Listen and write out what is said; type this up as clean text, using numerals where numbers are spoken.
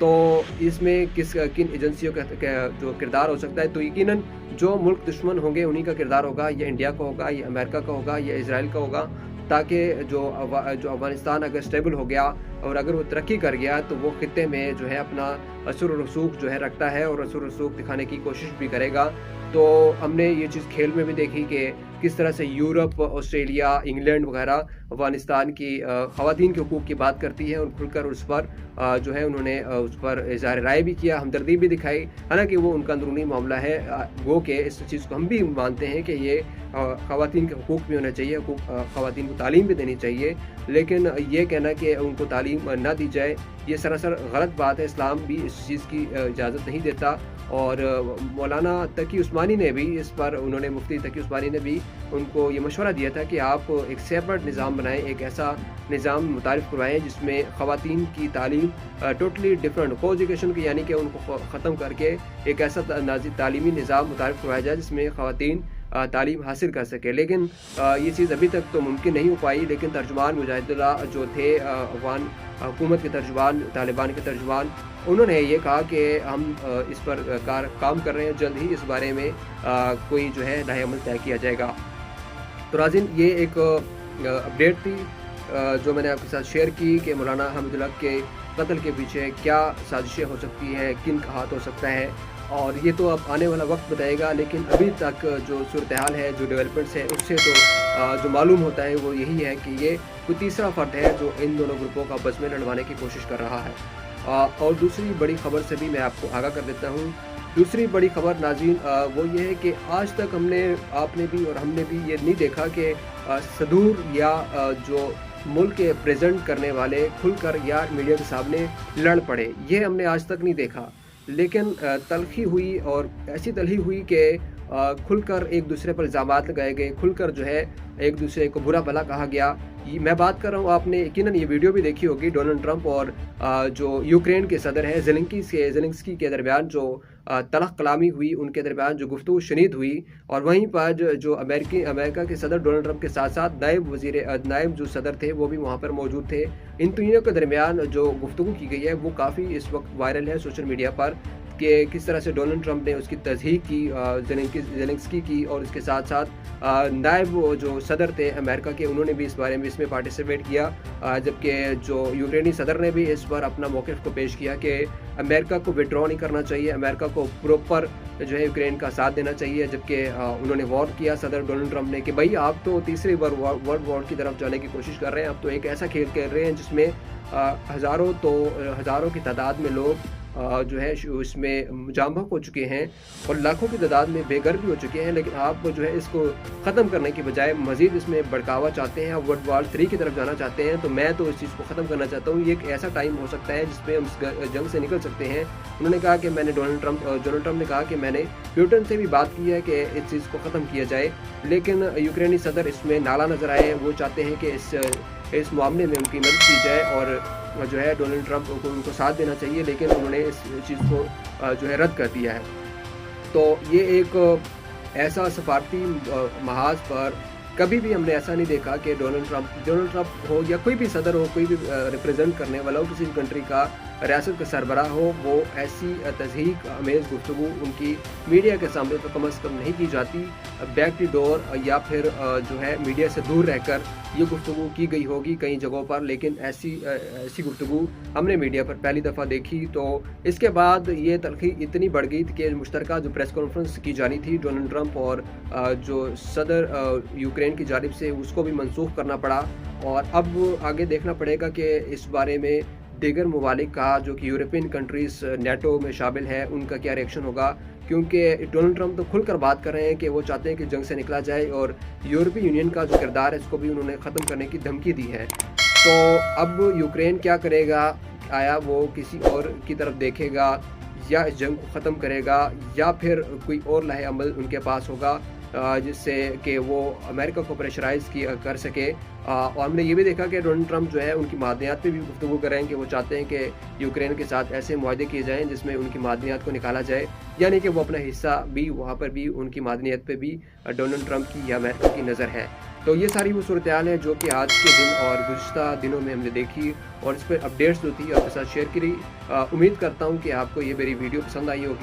تو اس میں کن ایجنسیوں کا جو کردار ہو سکتا ہے، تو یقیناً جو ملک دشمن ہوں گے انہی کا کردار ہوگا، یا انڈیا کا ہوگا، یا امریکہ کا ہوگا، یا اسرائیل کا ہوگا، تاکہ جو افغانستان اگر اسٹیبل ہو گیا اور اگر وہ ترقی کر گیا تو وہ خطے میں جو ہے اپنا اثر و رسوخ جو ہے رکھتا ہے، اور اثر و رسوخ دکھانے کی کوشش بھی کرے گا۔ تو ہم نے یہ چیز کھیل میں بھی دیکھی کہ کس طرح سے یورپ، آسٹریلیا، انگلینڈ وغیرہ افغانستان کی خواتین کے حقوق کی بات کرتی ہے، اور کھل کر اس پر جو ہے انہوں نے اس پر اظہار رائے بھی کیا، ہمدردی بھی دکھائی، حالانکہ وہ ان کا اندرونی معاملہ ہے۔ گو کہ اس چیز کو ہم بھی مانتے ہیں کہ یہ خواتین کے حقوق بھی ہونا چاہیے، خواتین کو تعلیم بھی دینی چاہیے، لیکن یہ کہنا کہ ان کو تعلیم نہ دی جائے یہ سراسر غلط بات ہے۔ اسلام بھی اس چیز کی اجازت نہیں دیتا، اور مولانا تقی عثمانی نے بھی اس پر، انہوں نے مفتی تقی عثمانی نے بھی ان کو یہ مشورہ دیا تھا کہ آپ ایک سیپریٹ نظام بنائیں، ایک ایسا نظام متعارف کروائیں جس میں خواتین کی تعلیم ٹوٹلی ڈفرینٹ کو ایجوکیشن کی، یعنی کہ ان کو ختم کر کے ایک ایسا تعلیمی نظام متعارف کروایا جائے جس میں خواتین تعلیم حاصل کر سکے۔ لیکن یہ چیز ابھی تک تو ممکن نہیں ہو پائی، لیکن ترجمان مجاہدہ جو تھے افغان حکومت کے ترجمان، طالبان کے ترجمان، انہوں نے یہ کہا کہ ہم اس پر کام کر رہے ہیں، جلد ہی اس بارے میں کوئی جو ہے نئے عمل طے کیا جائے گا۔ تو ناظرین، یہ ایک اپڈیٹ تھی جو میں نے آپ کے ساتھ شیئر کی کہ مولانا حمید الحق کے قتل کے پیچھے کیا سازشیں ہو سکتی ہیں، کن کا ہاتھ ہو سکتا ہے، اور یہ تو اب آنے والا وقت بتائے گا، لیکن ابھی تک جو صورتحال ہے، جو ڈیولپمنٹس ہیں، اس سے تو جو معلوم ہوتا ہے وہ یہی ہے کہ یہ کوئی تیسرا فرد ہے جو ان دونوں گروپوں کا آپس میں لڑوانے کی کوشش کر رہا ہے۔ اور دوسری بڑی خبر سے بھی میں آپ کو آگاہ کر دیتا ہوں۔ دوسری بڑی خبر ناظرین وہ یہ ہے کہ آج تک آپ نے بھی اور ہم نے بھی یہ نہیں دیکھا کہ صدور یا جو ملک کے پریزنٹ کرنے والے کھل کر یا میڈیا کے سامنے لڑ پڑے، یہ ہم نے آج تک نہیں دیکھا۔ لیکن تلخی ہوئی، اور ایسی تلخی ہوئی کہ کھل کر ایک دوسرے پر الزامات لگائے گئے، کھل کر جو ہے ایک دوسرے کو برا بھلا کہا گیا۔ میں بات کر رہا ہوں، آپ نے یقیناً یہ ویڈیو بھی دیکھی ہوگی، ڈونلڈ ٹرمپ اور جو یوکرین کے صدر ہیں زیلنسکی کے درمیان جو تلخ کلامی ہوئی، ان کے درمیان جو گفتگو شنید ہوئی، اور وہیں پر جو امریکہ کے صدر ڈونلڈ ٹرمپ کے ساتھ ساتھ نائب جو صدر تھے وہ بھی وہاں پر موجود تھے۔ ان تینوں کے درمیان جو گفتگو کی گئی ہے وہ کافی اس وقت وائرل ہے سوشل میڈیا پر، کہ کس طرح سے ڈونلڈ ٹرمپ نے اس کی تصحیح کی زیلنسکی کی، اور اس کے ساتھ ساتھ نائب جو صدر تھے امریکہ کے، انہوں نے بھی اس بارے میں اس میں پارٹیسپیٹ کیا، جبکہ جو یوکرینی صدر نے بھی اس پر اپنا موقف کو پیش کیا کہ امریکہ کو وڈرا نہیں کرنا چاہیے، امریکہ کو پروپر جو ہے یوکرین کا ساتھ دینا چاہیے، جبکہ انہوں نے وارن کیا صدر ڈونلڈ ٹرمپ نے کہ بھائی آپ تو تیسری ورلڈ وار کی طرف جانے کی کوشش کر رہے ہیں، اب تو ایک ایسا کھیل کھیل رہے ہیں جس میں ہزاروں کی تعداد میں لوگ جو ہے اس میں جام بحق ہو چکے ہیں، اور لاکھوں کی تعداد میں بے گھر بھی ہو چکے ہیں، لیکن آپ جو ہے اس کو ختم کرنے کی بجائے مزید اس میں بڑکاوا چاہتے ہیں، ورلڈ وار 3 کی طرف جانا چاہتے ہیں۔ تو میں تو اس چیز کو ختم کرنا چاہتا ہوں، یہ ایک ایسا ٹائم ہو سکتا ہے جس میں ہم اس جنگ سے نکل سکتے ہیں۔ انہوں نے کہا کہ ڈونلڈ ٹرمپ نے کہا کہ میں نے پیوٹن سے بھی بات کی ہے کہ اس چیز کو ختم کیا جائے، لیکن یوکرینی صدر اس میں نالا نظر آئے، وہ چاہتے ہیں کہ اس معاملے میں ان کی مدد کی جائے، اور جو ہے ڈونلڈ ٹرمپ کو ان کو ساتھ دینا چاہیے، لیکن انہوں نے اس چیز کو جو ہے رد کر دیا ہے۔ تو یہ ایک ایسا سفارتی محاذ پر کبھی بھی ہم نے ایسا نہیں دیکھا کہ ڈونلڈ ٹرمپ ہو یا کوئی بھی صدر ہو، کوئی بھی ریپریزنٹ کرنے والا ہو کسی بھی کنٹری کا، ریاست کا سربراہ ہو، وہ ایسی تضحیک آمیز گفتگو ان کی میڈیا کے سامنے تو کم از کم نہیں کی جاتی، بیک ڈی ڈور یا پھر جو ہے میڈیا سے دور رہ کر یہ گفتگو کی گئی ہوگی کئی جگہوں پر، لیکن ایسی گفتگو ہم نے میڈیا پر پہلی دفعہ دیکھی۔ تو اس کے بعد یہ تلخی اتنی بڑھ گئی تھی کہ مشترکہ جو پریس کانفرنس کی جانی تھی ڈونلڈ ٹرمپ اور جو صدر یوکرین کی جانب سے، اس کو بھی منسوخ کرنا پڑا، اور اب آگے دیکھنا پڑے گا کہ اس بارے میں دیگر ممالک کا جو کہ یورپین کنٹریز نیٹو میں شامل ہے ان کا کیا ریئیکشن ہوگا، کیونکہ ڈونلڈ ٹرمپ تو کھل کر بات کر رہے ہیں کہ وہ چاہتے ہیں کہ جنگ سے نکلا جائے، اور یورپی یونین کا جو کردار ہے اس کو بھی انہوں نے ختم کرنے کی دھمکی دی ہے۔ تو اب یوکرین کیا کرے گا؟ آیا وہ کسی اور کی طرف دیکھے گا، یا اس جنگ کو ختم کرے گا، یا پھر کوئی اور لائحہ عمل ان کے پاس ہوگا جس سے کہ وہ امریکہ کو پریشرائز کر سکے؟ اور ہم نے یہ بھی دیکھا کہ ڈونلڈ ٹرمپ جو ہے ان کی معدنیات پہ بھی گفتگو کر رہے ہیں کہ وہ چاہتے ہیں کہ یوکرین کے ساتھ ایسے معاہدے کیے جائیں جس میں ان کی معدنیات کو نکالا جائے، یعنی کہ وہ اپنا حصہ بھی وہاں پر بھی ان کی معدنیات پہ بھی ڈونلڈ ٹرمپ کی یا امریکہ کی نظر ہے۔ تو یہ ساری وہ صورتحال ہے جو کہ آج کے دن اور گزشتہ دنوں میں ہم نے دیکھی اور اس پر اپڈیٹس جو تھی آپ کے ساتھ شیئر کری۔ امید کرتا ہوں کہ آپ کو یہ میری ویڈیو پسند آئی ہوگی۔